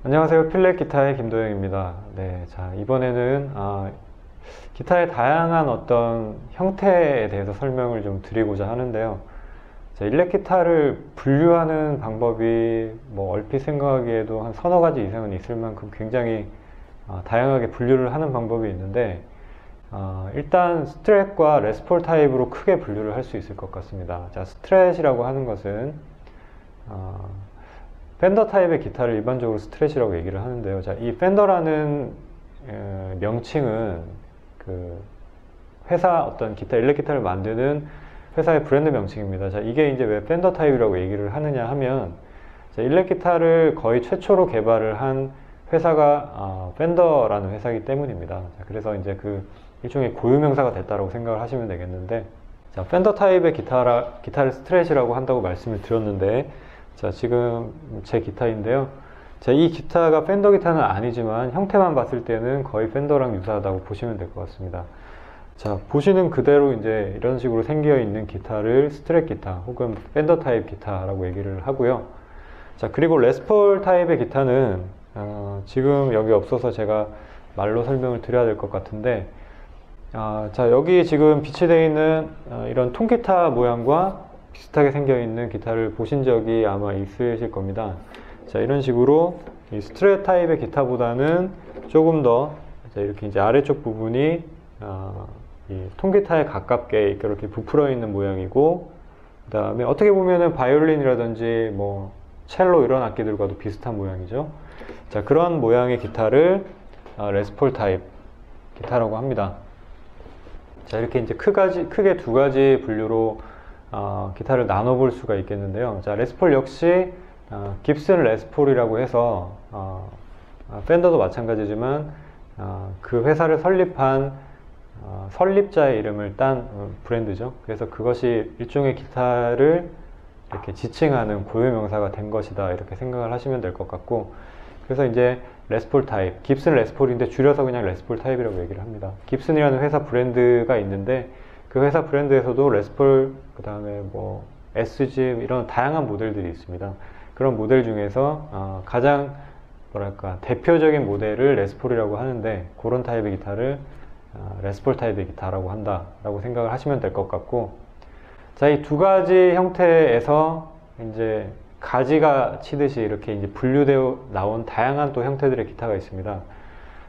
안녕하세요. 필렛 기타의 김도영입니다. 네, 자, 이번에는 기타의 다양한 어떤 형태에 대해서 설명을 좀 드리고자 하는데요. 자, 일렉 기타를 분류하는 방법이 뭐 얼핏 생각하기에도 한 서너 가지 이상은 있을 만큼 굉장히 다양하게 분류를 하는 방법이 있는데, 일단 스트랫과 레스폴 타입으로 크게 분류를 할 수 있을 것 같습니다. 자, 스트랫이라고 하는 것은 펜더 타입의 기타를 일반적으로 스트랫이라고 얘기를 하는데요. 자, 이 펜더라는 명칭은 그 회사 어떤 기타, 일렉 기타를 만드는 회사의 브랜드 명칭입니다. 자, 이게 이제 왜 펜더 타입이라고 얘기를 하느냐 하면, 자, 일렉 기타를 거의 최초로 개발을 한 회사가 펜더라는 회사이기 때문입니다. 자, 그래서 이제 그 일종의 고유명사가 됐다고 생각을 하시면 되겠는데, 자, 펜더 타입의 기타를 스트랫이라고 한다고 말씀을 드렸는데, 자, 지금 제 기타인데요. 자, 이 기타가 펜더 기타는 아니지만 형태만 봤을 때는 거의 펜더랑 유사하다고 보시면 될 것 같습니다. 자, 보시는 그대로 이제 이런 식으로 생겨 있는 기타를 스트랫 기타 혹은 펜더 타입 기타라고 얘기를 하고요. 자, 그리고 레스폴 타입의 기타는 지금 여기 없어서 제가 말로 설명을 드려야 될 것 같은데, 자, 여기 지금 비치되어 있는 이런 통기타 모양과 비슷하게 생겨 있는 기타를 보신 적이 아마 있으실 겁니다. 자, 이런 식으로 이 스트랫 타입의 기타보다는 조금 더 이렇게 이제 아래쪽 부분이 이 통기타에 가깝게 이렇게 부풀어 있는 모양이고, 그 다음에 어떻게 보면은 바이올린이라든지 뭐 첼로 이런 악기들과도 비슷한 모양이죠. 자, 그런 모양의 기타를 레스폴 타입 기타라고 합니다. 자, 이렇게 이제 크게 두 가지 분류로 기타를 나눠볼 수가 있겠는데요. 자, 레스폴 역시 깁슨 레스폴이라고 해서 펜더도 마찬가지지만 그 회사를 설립한 설립자의 이름을 딴 브랜드죠. 그래서 그것이 일종의 기타를 이렇게 지칭하는 고유명사가 된 것이다, 이렇게 생각을 하시면 될 것 같고, 그래서 이제 레스폴 타입, 깁슨 레스폴인데 줄여서 그냥 레스폴 타입이라고 얘기를 합니다. 깁슨이라는 회사 브랜드가 있는데 그 회사 브랜드에서도 레스폴, 그 다음에 뭐 SG 이런 다양한 모델들이 있습니다. 그런 모델 중에서 가장 뭐랄까 대표적인 모델을 레스폴이라고 하는데, 그런 타입의 기타를 레스폴 타입의 기타라고 한다라고 생각을 하시면 될 것 같고, 자, 이 두 가지 형태에서 이제 가지가 치듯이 이렇게 이제 분류되어 나온 다양한 또 형태들의 기타가 있습니다.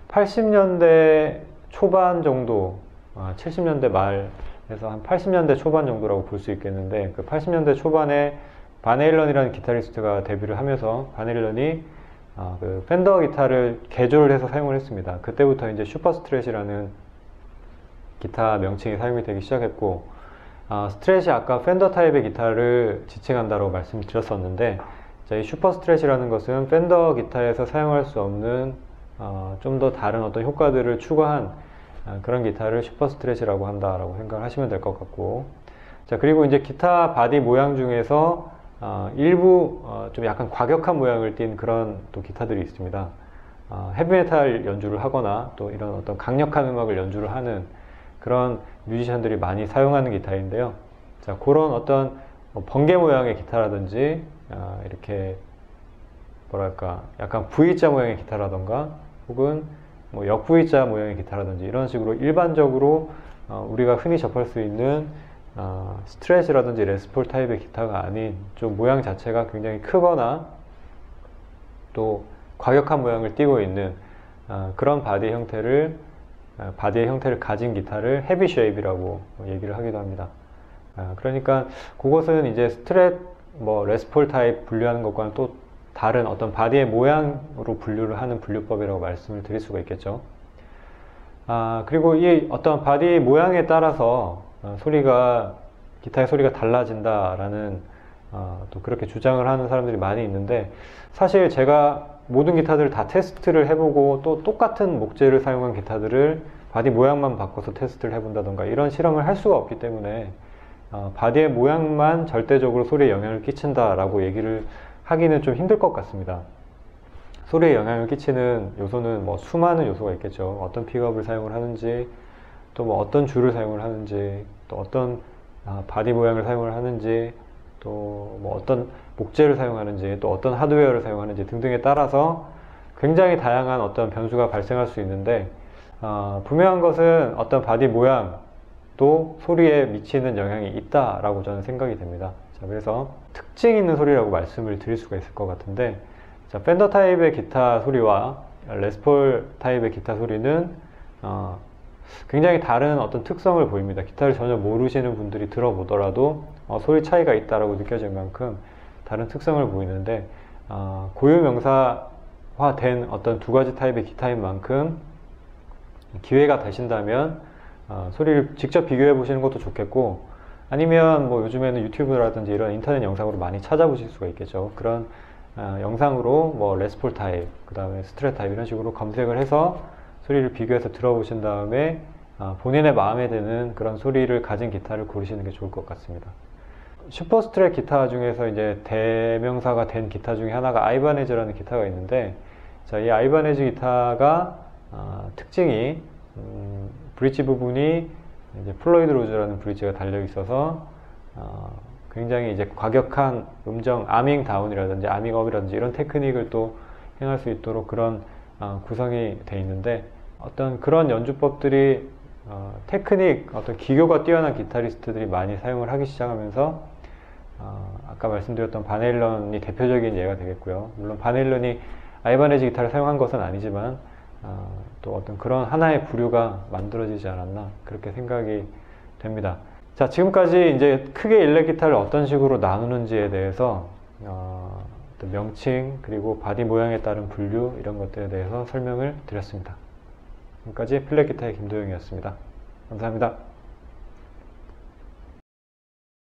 80년대 초반 정도, 70년대 말에서 한 80년대 초반 정도라고 볼 수 있겠는데, 그 80년대 초반에 바네일런이라는 기타리스트가 데뷔를 하면서 바네일런이 그 펜더 기타를 개조를 해서 사용을 했습니다. 그때부터 이제 슈퍼 스트랫이라는 기타 명칭이 사용이 되기 시작했고, 스트랫이 아까 펜더 타입의 기타를 지칭한다고 말씀을 드렸었는데, 자, 이 슈퍼 스트랫이라는 것은 펜더 기타에서 사용할 수 없는 좀 더 다른 어떤 효과들을 추가한 그런 기타를 슈퍼 스트랫이라고 한다라고 생각을 하시면 될 것 같고, 자, 그리고 이제 기타 바디 모양 중에서 일부 좀 약간 과격한 모양을 띈 그런 또 기타들이 있습니다. 헤비메탈 연주를 하거나 또 이런 어떤 강력한 음악을 연주를 하는 그런 뮤지션들이 많이 사용하는 기타인데요. 자, 그런 어떤 번개 모양의 기타라든지 이렇게 뭐랄까 약간 V자 모양의 기타라던가 혹은 뭐 역 V자 모양의 기타라든지 이런 식으로 일반적으로 우리가 흔히 접할 수 있는 스트랫이라든지 레스폴 타입의 기타가 아닌 좀 모양 자체가 굉장히 크거나 또 과격한 모양을 띠고 있는 그런 바디의 형태를 가진 기타를 헤비 쉐입이라고 얘기를 하기도 합니다. 그러니까 그것은 이제 스트랫, 뭐 레스폴 타입 분류하는 것과는 또 다른 어떤 바디의 모양으로 분류를 하는 분류법이라고 말씀을 드릴 수가 있겠죠. 그리고 이 어떤 바디 모양에 따라서 기타의 소리가 달라진다라는 또 그렇게 주장을 하는 사람들이 많이 있는데, 사실 제가 모든 기타들을 다 테스트를 해보고 또 똑같은 목재를 사용한 기타들을 바디 모양만 바꿔서 테스트를 해본다던가 이런 실험을 할 수가 없기 때문에 바디의 모양만 절대적으로 소리에 영향을 끼친다라고 얘기를 하기는 좀 힘들 것 같습니다. 소리에 영향을 끼치는 요소는 뭐 수많은 요소가 있겠죠. 어떤 픽업을 사용을 하는지, 또 뭐 어떤 줄을 사용을 하는지, 또 어떤 바디 모양을 사용을 하는지, 또 뭐 어떤 목재를 사용하는지, 또 어떤 하드웨어를 사용하는지 등등에 따라서 굉장히 다양한 어떤 변수가 발생할 수 있는데 분명한 것은 어떤 바디 모양도 소리에 미치는 영향이 있다라고 저는 생각이 됩니다. 자, 그래서 특징 있는 소리라고 말씀을 드릴 수가 있을 것 같은데, 자, 팬더 타입의 기타 소리와 레스폴 타입의 기타 소리는 굉장히 다른 어떤 특성을 보입니다. 기타를 전혀 모르시는 분들이 들어보더라도 소리 차이가 있다라고 느껴질 만큼 다른 특성을 보이는데, 고유명사화된 어떤 두 가지 타입의 기타인 만큼 기회가 되신다면 소리를 직접 비교해 보시는 것도 좋겠고, 아니면 뭐 요즘에는 유튜브라든지 이런 인터넷 영상으로 많이 찾아보실 수가 있겠죠. 그런 영상으로 뭐 레스폴 타입, 그 다음에 스트랫 타입 이런 식으로 검색을 해서 소리를 비교해서 들어보신 다음에 본인의 마음에 드는 그런 소리를 가진 기타를 고르시는 게 좋을 것 같습니다. 슈퍼 스트랫 기타 중에서 이제 대명사가 된 기타 중에 하나가 아이바네즈라는 기타가 있는데, 자, 이 아이바네즈 기타가 특징이 브릿지 부분이 이제 플로이드 로즈라는 브릿지가 달려 있어서 굉장히 이제 과격한 음정 아밍 다운이라든지 아밍 업이라든지 이런 테크닉을 또 행할 수 있도록 그런 구성이 되어 있는데, 어떤 그런 연주법들이 테크닉, 어떤 기교가 뛰어난 기타리스트들이 많이 사용을 하기 시작하면서 아까 말씀드렸던 바네일런이 대표적인 예가 되겠고요. 물론 바네일런이 아이바네즈 기타를 사용한 것은 아니지만 또 어떤 그런 하나의 부류가 만들어지지 않았나 그렇게 생각이 됩니다. 자, 지금까지 이제 크게 일렉 기타를 어떤 식으로 나누는지에 대해서 어떤 명칭 그리고 바디 모양에 따른 분류 이런 것들에 대해서 설명을 드렸습니다. 지금까지 플랫 기타의 김도영이었습니다. 감사합니다.